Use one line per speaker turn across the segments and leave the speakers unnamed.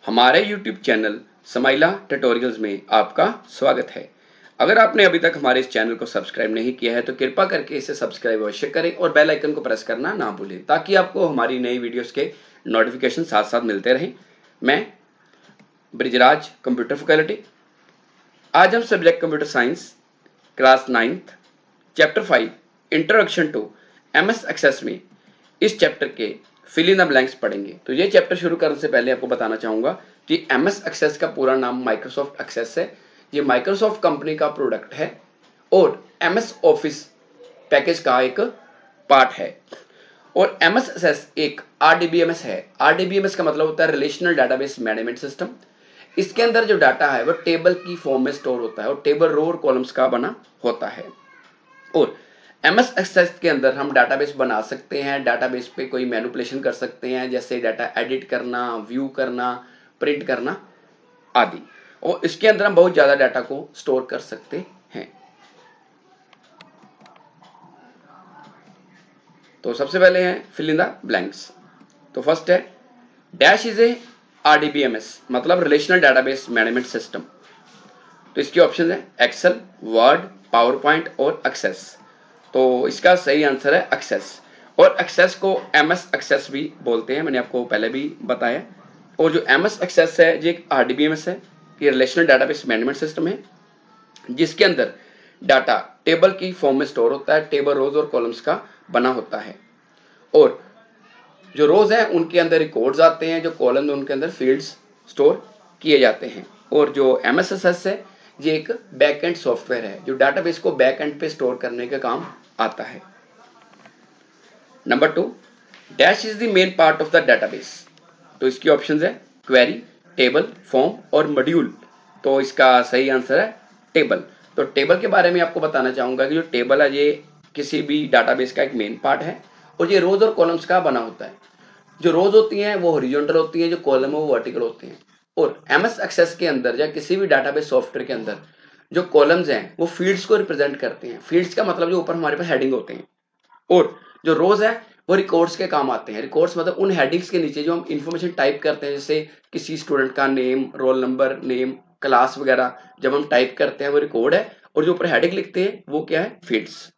हमारे YouTube channel समाइला tutorials में आपका स्वागत है। अगर आपने अभी तक हमारे इस चैनल को सब्सक्राइब नहीं किया है तो कृपया करके इसे सब्सक्राइब अवश्य करें और बेल आइकन को प्रेस करना ना भूलें ताकि आपको हमारी नई वीडियोस के नोटिफिकेशन साथ साथ मिलते रहें। मैं ब्रिजराज कंप्यूटर फैकल्टी। आज हम subject computer science class 9th chapter 5 introduction to MS access में इस चैप्टर के फिल इन द ब्लैंक्स पढ़ेंगे। तो ये चैप्टर शुरू करने से पहले आपको बताना चाहूंगा कि MS एक्सेस का पूरा नाम माइक्रोसॉफ्ट एक्सेस है। ये माइक्रोसॉफ्ट कंपनी का प्रोडक्ट है और MS ऑफिस पैकेज का एक पार्ट है। और MS एक्सेस एक RDBMS है। RDBMS का मतलब होता है रिलेशनल डाटाबेस मैनेजमेंट सिस्टम। इसके अंदर जो डाटा है वो टेबल की फॉर्म में स्टोर होता है और टेबल रो और कॉलम्स का बना होता है। और MS एक्सेस के अंदर हम डाटाबेस बना सकते हैं, डाटाबेस पे कोई मैनिपुलेशन कर सकते हैं, जैसे डाटा एडिट करना, व्यू करना, प्रिंट करना आदि। और इसके अंदर हम बहुत ज्यादा डाटा को स्टोर कर सकते हैं। तो सबसे पहले है फिल इन द ब्लैंक्स। तो फर्स्ट है डैश इज ए RDBMS मतलब रिलेशनल डाटाबेस मैनेजमेंट सिस्टम। तो इसके ऑप्शन है एक्सेल, वर्ड, पावर पॉइंट और एक्सेस। तो इसका सही आंसर है एक्सेस। और एक्सेस को MS एक्सेस भी बोलते हैं, मैंने आपको पहले भी बताया। और जो MS एक्सेस है ये एक RDBMS है, ये रिलेशनल डाटाबेस मैनेजमेंट सिस्टम है जिसके अंदर डाटा टेबल की फॉर्म में स्टोर होता है, टेबल रोज और कॉलम्स का बना होता है। और जो रोज है उनके अंदर रिकॉर्ड्स आते हैं, जो कॉलम उनके अंदर फील्ड्स स्टोर किए जाते हैं। और जो MS एक्सेस है ये एक बैकएंड सॉफ्टवेयर है जो डाटाबेस को बैकएंड पे स्टोर करने का काम आता है। Number 2 dash is the main part of the database. तो इसकी ऑप्शंस है क्वेरी, टेबल, फॉर्म और मॉड्यूल। तो इसका सही आंसर है टेबल। तो टेबल के बारे में आपको बताना चाहूंगा कि जो टेबल है ये किसी भी डाटाबेस का एक मेन पार्ट है और ये रोज और कॉलम्स का बना होता है। जो रोज होती हैं वो हॉरिजॉन्टल होती हैं, जो कॉलम है वो वर्टिकल होते हैं। और MS एक्सेस के अंदर या किसी भी डाटाबेस सॉफ्टवेयर के अंदर जो कॉलम्स हैं वो फील्ड्स को रिप्रेजेंट करते हैं। फील्ड्स का मतलब जो ऊपर हमारे पास हेडिंग होते हैं। और जो रोज है वो रिकॉर्ड्स के काम आते हैं। रिकॉर्ड्स मतलब उन हेडिंग्स के नीचे जो हम इंफॉर्मेशन टाइप करते हैं, जैसे किसी स्टूडेंट का name, roll number, name, class वगैरह जब हम टाइप करते हैं वो रिकॉर्ड है। और जो ऊपर हेडिंग लिखते हैं वो क्या है, fields.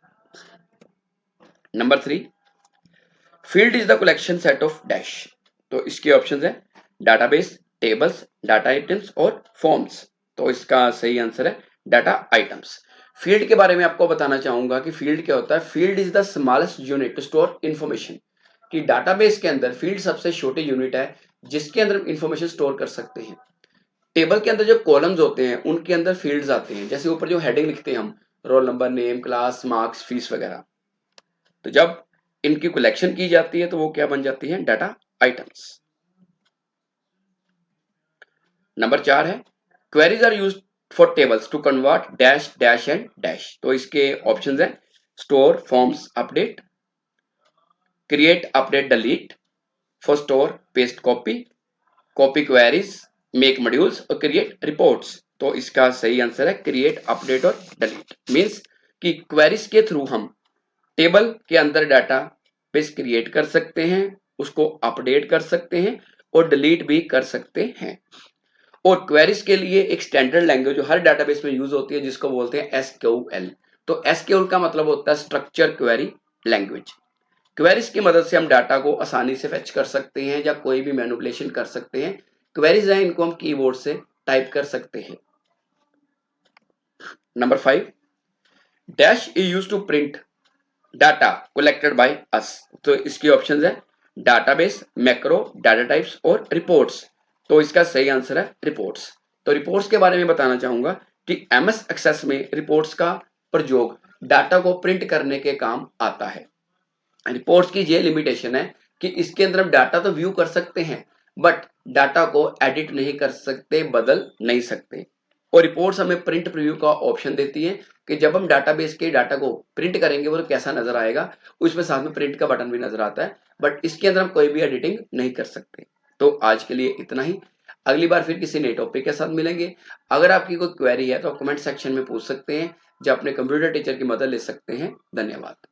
Number 3 field is the collection set of dash. तो इसके ऑप्शन है डाटाबेस, टेबल्स, डाटा आइटम्स और फॉर्म्स। तो इसका सही आंसर है डाटा आइटम्स। फील्ड के बारे में आपको बताना चाहूंगा कि फील्ड क्या होता है। Field is the smallest unit to store information. कि डाटाबेस के अंदर फील्ड सबसे छोटी यूनिट है जिसके अंदर हम इंफॉर्मेशन स्टोर कर सकते हैं। टेबल के अंदर जो कॉलम्स होते हैं उनके अंदर फील्ड्स आते हैं, जैसे ऊपर जो हेडिंग लिखते हैं हम, roll number, name, class, marks, fees वगैरह। तो जब इनकी कलेक्शन की जाती है तो वो क्या बन जाती है, डाटा आइटम्स। नंबर 4 है queries are used for tables to convert dash, dash and dash. तो इसके ऑप्शंस हैं store, forms, update, create, update, delete, for store, paste, copy, copy queries, make modules और क्रिएट रिपोर्ट्स। तो इसका सही आंसर है क्रिएट, अपडेट और डिलीट। मींस कि क्वेरीज के थ्रू हम टेबल के अंदर डाटा बेस क्रिएट कर सकते हैं, उसको अपडेट कर सकते हैं और डिलीट भी कर सकते हैं। और क्वेरीज के लिए एक स्टैंडर्ड लैंग्वेज जो हर डाटाबेस में यूज होती है जिसको बोलते हैं SQL। तो SQL का मतलब होता है स्ट्रक्चर क्वेरी लैंग्वेज। क्वेरीज की मदद से हम डाटा को आसानी से फेच कर सकते हैं या कोई भी मैनिपुलेशन कर सकते हैं। क्वेरीज है इनको हम कीबोर्ड से टाइप कर सकते हैं। Number 5 dash is used to print data collected by us. तो इसकी ऑप्शंस है डाटाबेस, मैक्रो, डाटा टाइप्स और रिपोर्ट्स। तो इसका सही आंसर है रिपोर्ट्स। तो रिपोर्ट्स के बारे में बताना चाहूंगा कि MS एक्सेस में रिपोर्ट्स का प्रयोग डाटा को प्रिंट करने के काम आता है। रिपोर्ट्स की ये लिमिटेशन है कि इसके अंदर हम डाटा तो व्यू कर सकते हैं बट डाटा को एडिट नहीं कर सकते, बदल नहीं सकते। और रिपोर्ट्स हमें प्रिंट प्रीव्यू का ऑप्शन देती है कि जब हम डाटाबेस के डाटा को प्रिंट करेंगे वो कैसा नजर आएगा, उसमें साथ में प्रिंट का बटन भी नजर आता है। बट इसके अंदर हम कोई भी एडिटिंग नहीं कर सकते। तो आज के लिए इतना ही। अगली बार फिर किसी नए टॉपिक के साथ मिलेंगे। अगर आपकी कोई क्वेरी है तो आप कमेंट सेक्शन में पूछ सकते हैं, जो अपने कंप्यूटर टीचर की मदद ले सकते हैं। धन्यवाद।